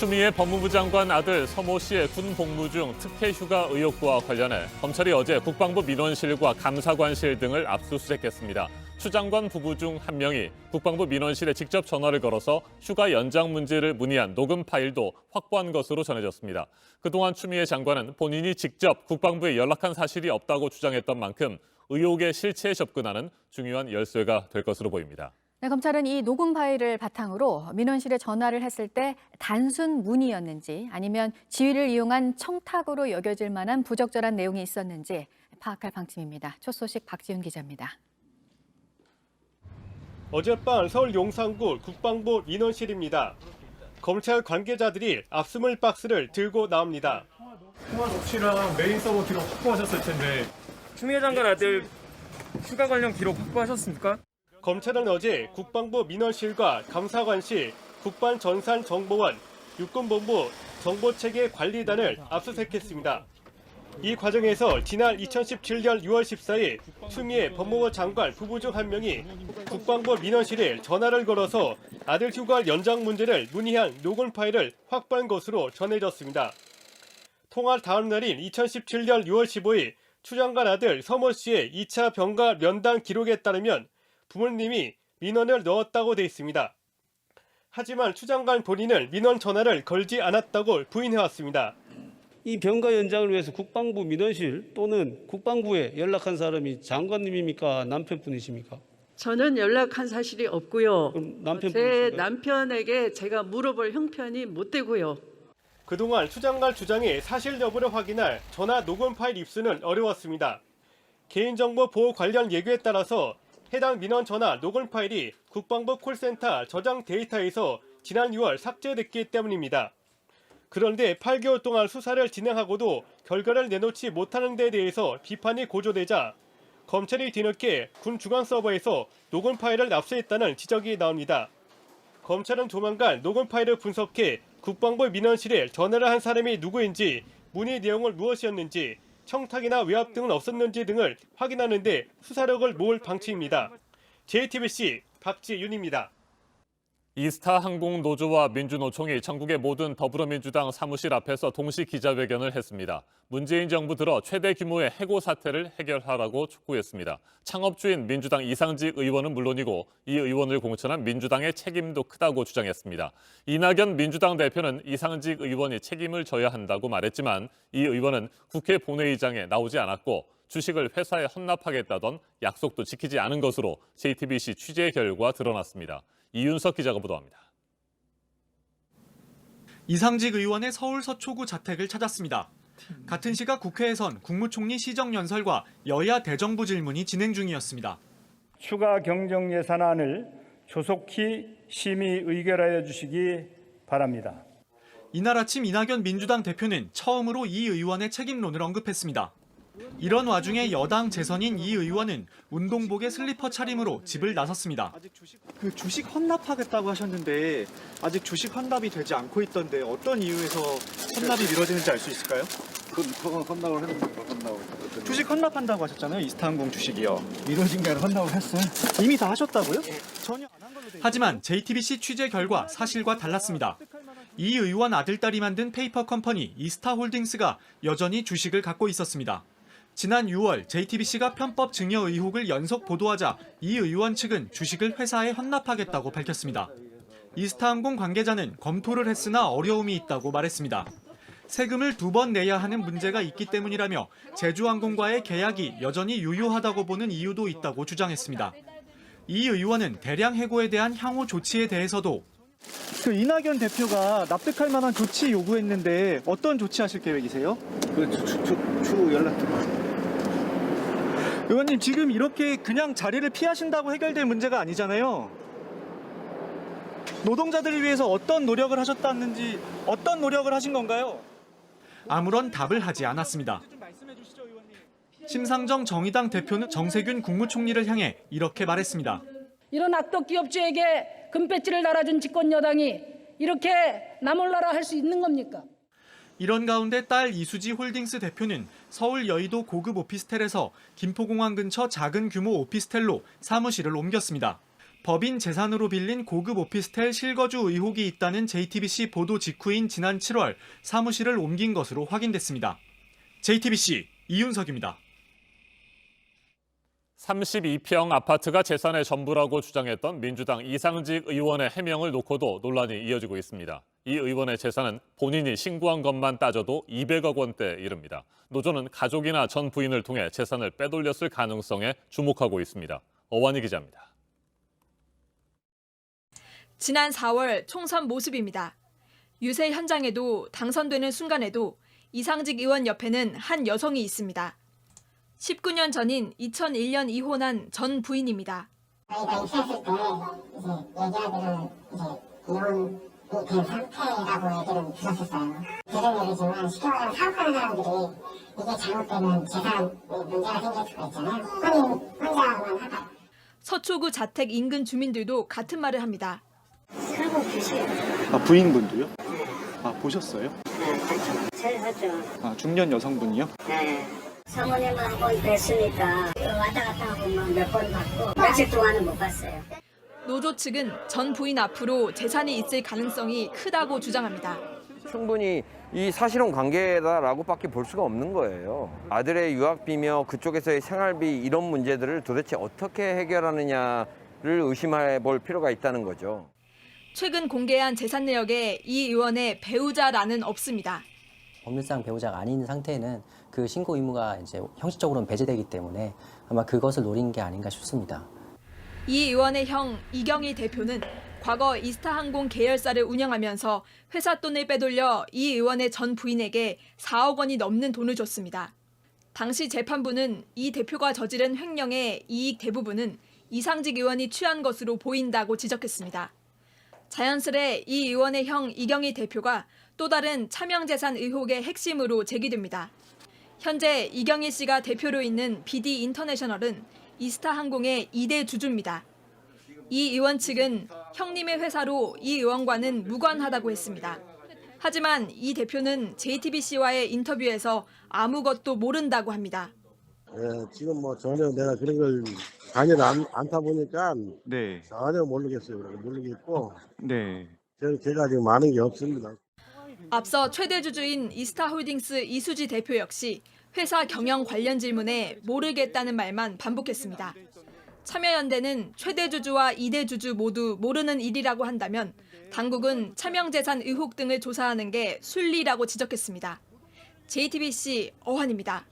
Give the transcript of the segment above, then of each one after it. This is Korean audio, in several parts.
추미애 법무부 장관 아들 서모 씨의 군 복무 중 특혜 휴가 의혹과 관련해 검찰이 어제 국방부 민원실과 감사관실 등을 압수수색했습니다. 추 장관 부부 중 한 명이 국방부 민원실에 직접 전화를 걸어서 휴가 연장 문제를 문의한 녹음 파일도 확보한 것으로 전해졌습니다. 그동안 추미애 장관은 본인이 직접 국방부에 연락한 사실이 없다고 주장했던 만큼 의혹의 실체에 접근하는 중요한 열쇠가 될 것으로 보입니다. 네, 검찰은 이 녹음 파일을 바탕으로 민원실에 전화를 했을 때 단순 문의였는지 아니면 지위를 이용한 청탁으로 여겨질 만한 부적절한 내용이 있었는지 파악할 방침입니다. 첫 소식 박지훈 기자입니다. 어젯밤 서울 용산구 국방부 민원실입니다. 검찰 관계자들이 압수물 박스를 들고 나옵니다. 통화 녹취랑 메인 서버 기록 확보하셨을 텐데 추미애 장관 아들 휴가 관련 기록 확보하셨습니까? 검찰은 어제 국방부 민원실과 감사관실, 국방전산정보원, 육군본부 정보체계 관리단을 압수수색했습니다. 이 과정에서 지난 2017년 6월 14일 추미애 법무부 장관 부부 중 한 명이 국방부 민원실에 전화를 걸어서 아들 휴가 연장 문제를 문의한 녹음 파일을 확보한 것으로 전해졌습니다. 통화 다음 날인 2017년 6월 15일 추 장관 아들 서모 씨의 2차 병가 면담 기록에 따르면 부모님이 민원을 넣었다고 돼 있습니다. 하지만 추 장관 본인은 민원 전화를 걸지 않았다고 부인해왔습니다. 이 병가 연장을 위해서 국방부 민원실 또는 국방부에 연락한 사람이 장관님입니까? 남편분이십니까? 저는 연락한 사실이 없고요. 그럼 제 남편에게 제가 물어볼 형편이 못 되고요. 그동안 추 장관 주장의 사실 여부를 확인할 전화 녹음 파일 입수는 어려웠습니다. 개인정보 보호 관련 예규에 따라서 해당 민원 전화 녹음 파일이 국방부 콜센터 저장 데이터에서 지난 6월 삭제됐기 때문입니다. 그런데 8개월 동안 수사를 진행하고도 결과를 내놓지 못하는 데 대해서 비판이 고조되자 검찰이 뒤늦게 군 중앙 서버에서 녹음 파일을 압수했다는 지적이 나옵니다. 검찰은 조만간 녹음 파일을 분석해 국방부 민원실에 전화를 한 사람이 누구인지, 문의 내용은 무엇이었는지, 청탁이나 외압 등은 없었는지 등을 확인하는 데 수사력을 모을 방침입니다. JTBC 박지윤입니다. 이스타 항공 노조와 민주노총이 전국의 모든 더불어민주당 사무실 앞에서 동시 기자회견을 했습니다. 문재인 정부 들어 최대 규모의 해고 사태를 해결하라고 촉구했습니다. 창업주인 민주당 이상직 의원은 물론이고 이 의원을 공천한 민주당의 책임도 크다고 주장했습니다. 이낙연 민주당 대표는 이상직 의원이 책임을 져야 한다고 말했지만 이 의원은 국회 본회의장에 나오지 않았고 주식을 회사에 헌납하겠다던 약속도 지키지 않은 것으로 JTBC 취재 결과 드러났습니다. 이윤석 기자가 보도합니다. 이상직 의원의 서울 서초구 자택을 찾았습니다. 같은 시각 국회에선 국무총리 시정연설과 여야 대정부 질문이 진행 중이었습니다. 추가 경정 예산안을 조속히 심의 의결하여 주시기 바랍니다. 이날 아침 이낙연 민주당 대표는 처음으로 이 의원의 책임론을 언급했습니다. 이런 와중에 여당 재선인 이 의원은 운동복에 슬리퍼 차림으로 집을 나섰습니다. 그 주식 헌납하겠다고 하셨는데 아직 주식 헌납이 되지 않고 있던데 어떤 이유에서 헌납이 미뤄지는지 알 수 있을까요? 헌납을 했는데 주식 헌납한다고 하셨잖아요. 이스타항공 주식이요. 미뤄진 게 아니라 헌납을 했어요. 이미 다 하셨다고요? 전혀 안 한 걸로 돼 있어요. 하지만 JTBC 취재 결과 사실과 달랐습니다. 이 의원 아들딸이 만든 페이퍼 컴퍼니 이스타홀딩스가 여전히 주식을 갖고 있었습니다. 지난 6월 JTBC가 편법 증여 의혹을 연속 보도하자 이 의원 측은 주식을 회사에 헌납하겠다고 밝혔습니다. 이스타항공 관계자는 검토를 했으나 어려움이 있다고 말했습니다. 세금을 2번 내야 하는 문제가 있기 때문이라며 제주항공과의 계약이 여전히 유효하다고 보는 이유도 있다고 주장했습니다. 이 의원은 대량 해고에 대한 향후 조치에 대해서도 그 이낙연 대표가 납득할 만한 조치 요구했는데 어떤 조치하실 계획이세요? 추 연락 좀. 의원님 지금 이렇게 그냥 자리를 피하신다고 해결될 문제가 아니잖아요. 노동자들을 위해서 어떤 노력을 하셨다는지 어떤 노력을 하신 건가요? 아무런 답을 하지 않았습니다. 심상정 정의당 대표는 정세균 국무총리를 향해 이렇게 말했습니다. 이런 악덕 기업주에게 금배지를 달아준 집권 여당이 이렇게 나몰라라 할 수 있는 겁니까? 이런 가운데 딸 이수지 홀딩스 대표는 서울 여의도 고급 오피스텔에서 김포공항 근처 작은 규모 오피스텔로 사무실을 옮겼습니다. 법인 재산으로 빌린 고급 오피스텔 실거주 의혹이 있다는 JTBC 보도 직후인 지난 7월 사무실을 옮긴 것으로 확인됐습니다. JTBC 이윤석입니다. 32평 아파트가 재산의 전부라고 주장했던 민주당 이상직 의원의 해명을 놓고도 논란이 이어지고 있습니다. 이 의원의 재산은 본인이 신고한 것만 따져도 200억 원대에 이릅니다. 노조는 가족이나 전 부인을 통해 재산을 빼돌렸을 가능성에 주목하고 있습니다. 어완희 기자입니다. 지난 4월 총선 모습입니다. 유세 현장에도 당선되는 순간에도 이상직 의원 옆에는 한 여성이 있습니다. 19년 전인 2001년 이혼한 전 부인입니다. 저희가 입사했을 때 얘기하기는 이혼이 된 상태라고 얘기를 들었었어요. 대전 얘기지만 쉽게 말하면 사업하는 사람들이 이게 잘못되면 재산 문제가 생길 수가 있잖아요. 혼자만 하다. 서초구 자택 인근 주민들도 같은 말을 합니다. 살고 계시요. 부인분도요? 보셨어요? 네, 잘 봤죠. 중년 여성분이요? 네. 사모님하고 뵀으니까 왔다 갔다 하고 몇 번 봤고 며칠 동안은 못 봤어요. 노조 측은 전 부인 앞으로 재산이 있을 가능성이 크다고 주장합니다. 충분히 이 사실혼 관계다라고밖에 볼 수가 없는 거예요. 아들의 유학비며 그쪽에서의 생활비 이런 문제들을 도대체 어떻게 해결하느냐를 의심해 볼 필요가 있다는 거죠. 최근 공개한 재산 내역에 이 의원의 배우자란은 없습니다. 법률상 배우자가 아닌 상태에는 그 신고 의무가 이제 형식적으로는 배제되기 때문에 아마 그것을 노린 게 아닌가 싶습니다. 이 의원의 형 이경희 대표는 과거 이스타항공 계열사를 운영하면서 회사 돈을 빼돌려 이 의원의 전 부인에게 4억 원이 넘는 돈을 줬습니다. 당시 재판부는 이 대표가 저지른 횡령의 이익 대부분은 이상직 의원이 취한 것으로 보인다고 지적했습니다. 자연스레 이 의원의 형 이경희 대표가 또 다른 차명재산 의혹의 핵심으로 제기됩니다. 현재 이경희 씨가 대표로 있는 BD 인터내셔널은 이스타항공의 2대 주주입니다. 이 의원 측은 형님의 회사로 이 의원과는 무관하다고 했습니다. 하지만 이 대표는 JTBC와의 인터뷰에서 아무것도 모른다고 합니다. 지금 전혀 내가 그런 걸 관여를 않다 보니까 네. 전혀 모르겠어요. 모르겠고 네. 제가 지금 아는 게 없습니다. 앞서 최대 주주인 이스타홀딩스 이수지 대표 역시 회사 경영 관련 질문에 모르겠다는 말만 반복했습니다. 참여연대는 최대 주주와 2대 주주 모두 모르는 일이라고 한다면 당국은 차명재산 의혹 등을 조사하는 게 순리라고 지적했습니다. JTBC 어환입니다.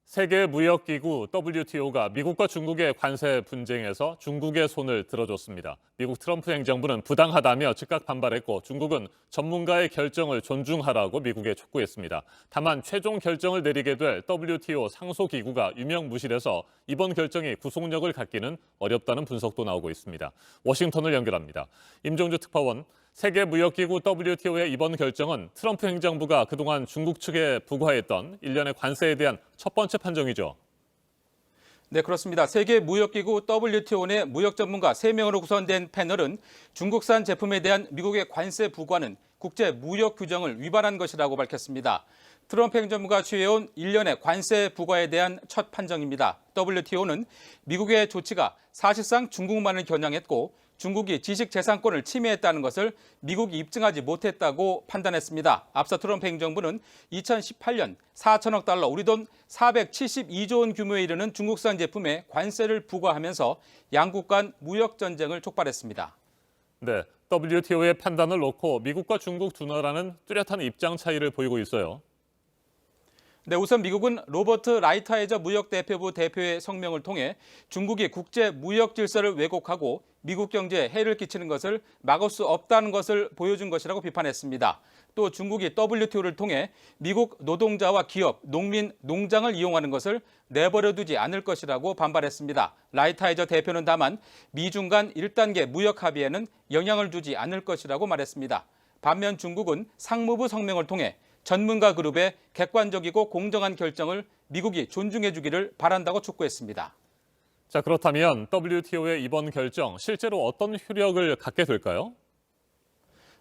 세계무역기구 WTO가 미국과 중국의 관세 분쟁에서 중국의 손을 들어줬습니다. 미국 트럼프 행정부는 부당하다며 즉각 반발했고 중국은 전문가의 결정을 존중하라고 미국에 촉구했습니다. 다만 최종 결정을 내리게 될 WTO 상소기구가 유명무실해서 이번 결정이 구속력을 갖기는 어렵다는 분석도 나오고 있습니다. 워싱턴을 연결합니다. 임종주 특파원, 세계무역기구 WTO의 이번 결정은 트럼프 행정부가 그동안 중국 측에 부과했던 일련의 관세에 대한 첫 번째 판정이죠. 네, 그렇습니다. 세계무역기구 WTO 내 무역 전문가 3명으로 구성된 패널은 중국산 제품에 대한 미국의 관세 부과는 국제 무역 규정을 위반한 것이라고 밝혔습니다. 트럼프 행정부가 취해온 일련의 관세 부과에 대한 첫 판정입니다. WTO는 미국의 조치가 사실상 중국만을 겨냥했고 중국이 지식재산권을 침해했다는 것을 미국이 입증하지 못했다고 판단했습니다. 앞서 트럼프 행정부는 2018년 4천억 달러, 우리 돈 472조 원 규모에 이르는 중국산 제품에 관세를 부과하면서 양국 간 무역 전쟁을 촉발했습니다. 네, WTO의 판단을 놓고 미국과 중국 두 나라는 뚜렷한 입장 차이를 보이고 있어요. 네, 우선 미국은 로버트 라이트하이저 무역대표부 대표의 성명을 통해 중국이 국제 무역 질서를 왜곡하고 미국 경제에 해를 끼치는 것을 막을 수 없다는 것을 보여준 것이라고 비판했습니다. 또 중국이 WTO를 통해 미국 노동자와 기업, 농민, 농장을 이용하는 것을 내버려두지 않을 것이라고 반발했습니다. 라이트하이저 대표는 다만 미중 간 1단계 무역 합의에는 영향을 주지 않을 것이라고 말했습니다. 반면 중국은 상무부 성명을 통해 전문가 그룹의 객관적이고 공정한 결정을 미국이 존중해 주기를 바란다고 촉구했습니다. 자, 그렇다면 WTO의 이번 결정 실제로 어떤 효력을 갖게 될까요?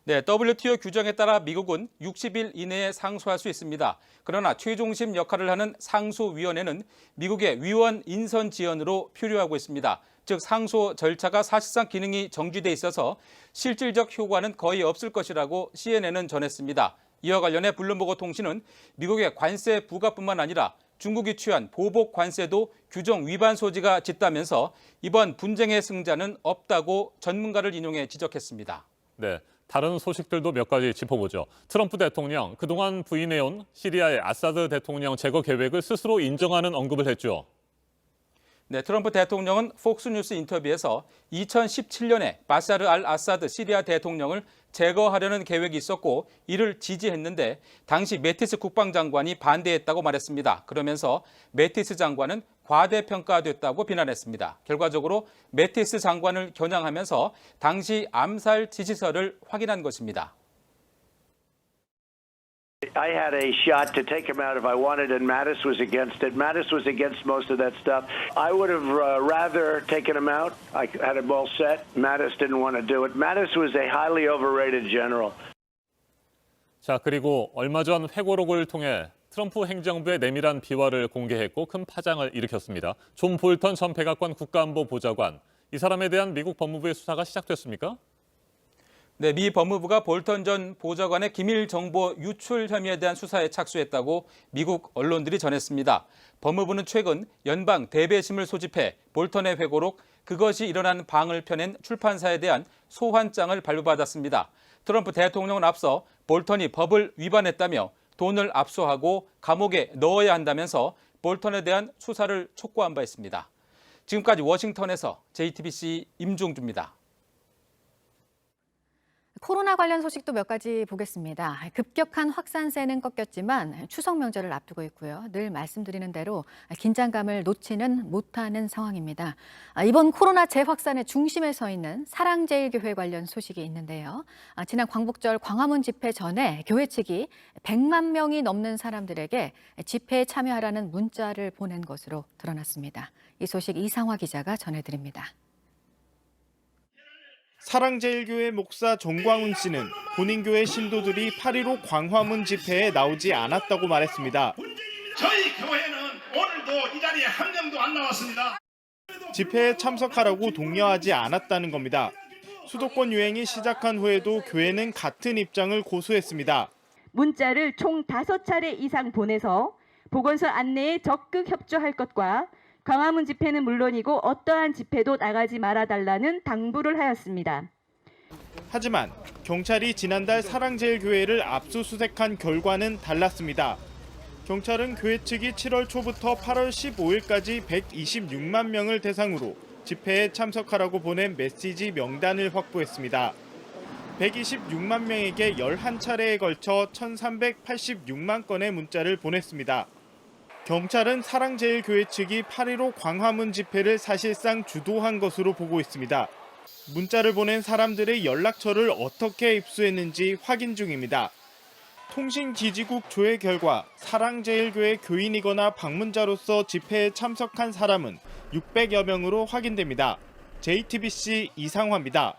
네, WTO 규정에 따라 미국은 60일 이내에 상소할 수 있습니다. 그러나 최종심 역할을 하는 상소위원회는 미국의 위원 인선 지연으로 표류하고 있습니다. 즉 상소 절차가 사실상 기능이 정지돼 있어서 실질적 효과는 거의 없을 것이라고 CNN은 전했습니다. 이와 관련해 블룸버그 통신은 미국의 관세 부과뿐만 아니라 중국이 취한 보복 관세도 규정 위반 소지가 짙다면서 이번 분쟁의 승자는 없다고 전문가를 인용해 지적했습니다. 네, 다른 소식들도 몇 가지 짚어보죠. 트럼프 대통령 그동안 부인해온 시리아의 아사드 대통령 제거 계획을 스스로 인정하는 언급을 했죠. 네, 트럼프 대통령은 폭스뉴스 인터뷰에서 2017년에 바샤르 알 아사드 시리아 대통령을 제거하려는 계획이 있었고 이를 지지했는데 당시 매티스 국방장관이 반대했다고 말했습니다. 그러면서 매티스 장관은 과대평가됐다고 비난했습니다. 결과적으로 매티스 장관을 겨냥하면서 당시 암살 지시서를 확인한 것입니다. I had a shot to take him out if I wanted, and Mattis was against it. Mattis was against most of that stuff. I would have rather taken him out. I had him all set. Mattis didn't want to do it. Mattis was a highly overrated general. 자, 그리고 얼마 전 회고록을 통해 트럼프 행정부의 내밀한 비화를 공개했고 큰 파장을 일으켰습니다. 존 볼턴 전 백악관 국가안보 보좌관. 이 사람에 대한 미국 법무부의 수사가 시작됐습니까? 네, 미 법무부가 볼턴 전 보좌관의 기밀 정보 유출 혐의에 대한 수사에 착수했다고 미국 언론들이 전했습니다. 법무부는 최근 연방 대배심을 소집해 볼턴의 회고록 그것이 일어난 방을 펴낸 출판사에 대한 소환장을 발부받았습니다. 트럼프 대통령은 앞서 볼턴이 법을 위반했다며 돈을 압수하고 감옥에 넣어야 한다면서 볼턴에 대한 수사를 촉구한 바 있습니다. 지금까지 워싱턴에서 JTBC 임종주입니다. 코로나 관련 소식도 몇 가지 보겠습니다. 급격한 확산세는 꺾였지만 추석 명절을 앞두고 있고요. 늘 말씀드리는 대로 긴장감을 놓지는 못하는 상황입니다. 이번 코로나 재확산의 중심에 서 있는 사랑제일교회 관련 소식이 있는데요. 지난 광복절 광화문 집회 전에 교회 측이 100만 명이 넘는 사람들에게 집회에 참여하라는 문자를 보낸 것으로 드러났습니다. 이 소식 이상화 기자가 전해드립니다. 사랑제일교회 목사 정광훈 씨는 본인 교회 신도들이 8.15 광화문 집회에 나오지 않았다고 말했습니다. 저희 교회는 오늘도 이 자리에 한 명도 안 나왔습니다. 집회에 참석하라고 독려하지 않았다는 겁니다. 수도권 유행이 시작한 후에도 교회는 같은 입장을 고수했습니다. 문자를 총 5차례 이상 보내서 보건소 안내에 적극 협조할 것과 광화문 집회는 물론이고 어떠한 집회도 나가지 말아달라는 당부를 하였습니다. 하지만 경찰이 지난달 사랑제일교회를 압수수색한 결과는 달랐습니다. 경찰은 교회 측이 7월 초부터 8월 15일까지 126만 명을 대상으로 집회에 참석하라고 보낸 메시지 명단을 확보했습니다. 126만 명에게 11차례에 걸쳐 1,386만 건의 문자를 보냈습니다. 경찰은 사랑제일교회 측이 8.15 광화문 집회를 사실상 주도한 것으로 보고 있습니다. 문자를 보낸 사람들의 연락처를 어떻게 입수했는지 확인 중입니다. 통신기지국 조회 결과 사랑제일교회 교인이거나 방문자로서 집회에 참석한 사람은 600여 명으로 확인됩니다. JTBC 이상화입니다.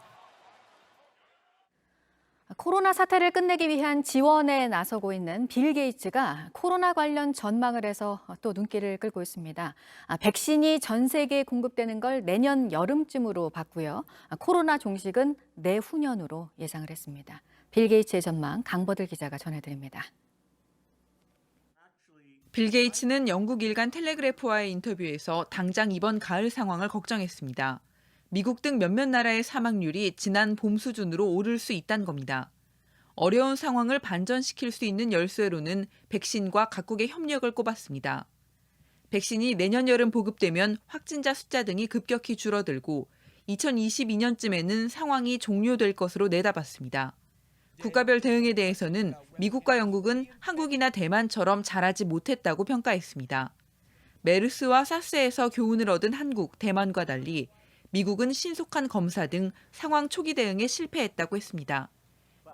코로나 사태를 끝내기 위한 지원에 나서고 있는 빌 게이츠가 코로나 관련 전망을 해서 또 눈길을 끌고 있습니다. 백신이 전 세계에 공급되는 걸 내년 여름쯤으로 봤고요. 코로나 종식은 내후년으로 예상을 했습니다. 빌 게이츠의 전망 강버들 기자가 전해드립니다. 빌 게이츠는 영국 일간 텔레그래프와의 인터뷰에서 당장 이번 가을 상황을 걱정했습니다. 미국 등 몇몇 나라의 사망률이 지난 봄 수준으로 오를 수 있다는 겁니다. 어려운 상황을 반전시킬 수 있는 열쇠로는 백신과 각국의 협력을 꼽았습니다. 백신이 내년 여름 보급되면 확진자 숫자 등이 급격히 줄어들고 2022년쯤에는 상황이 종료될 것으로 내다봤습니다. 국가별 대응에 대해서는 미국과 영국은 한국이나 대만처럼 잘하지 못했다고 평가했습니다. 메르스와 사스에서 교훈을 얻은 한국, 대만과 달리 미국은 신속한 검사 등 상황 초기 대응에 실패했다고 했습니다.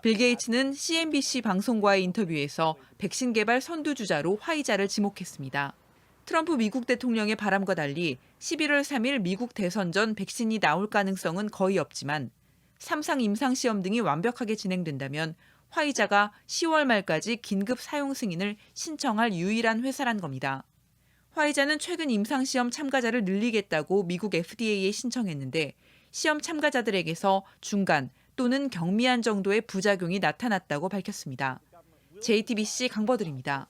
빌 게이츠는 CNBC 방송과의 인터뷰에서 백신 개발 선두주자로 화이자를 지목했습니다. 트럼프 미국 대통령의 바람과 달리 11월 3일 미국 대선 전 백신이 나올 가능성은 거의 없지만 3상 임상시험 등이 완벽하게 진행된다면 화이자가 10월 말까지 긴급 사용 승인을 신청할 유일한 회사란 겁니다. 화이자는 최근 임상시험 참가자를 늘리겠다고 미국 FDA에 신청했는데 시험 참가자들에게서 중간 또는 경미한 정도의 부작용이 나타났다고 밝혔습니다. JTBC 강버들입니다.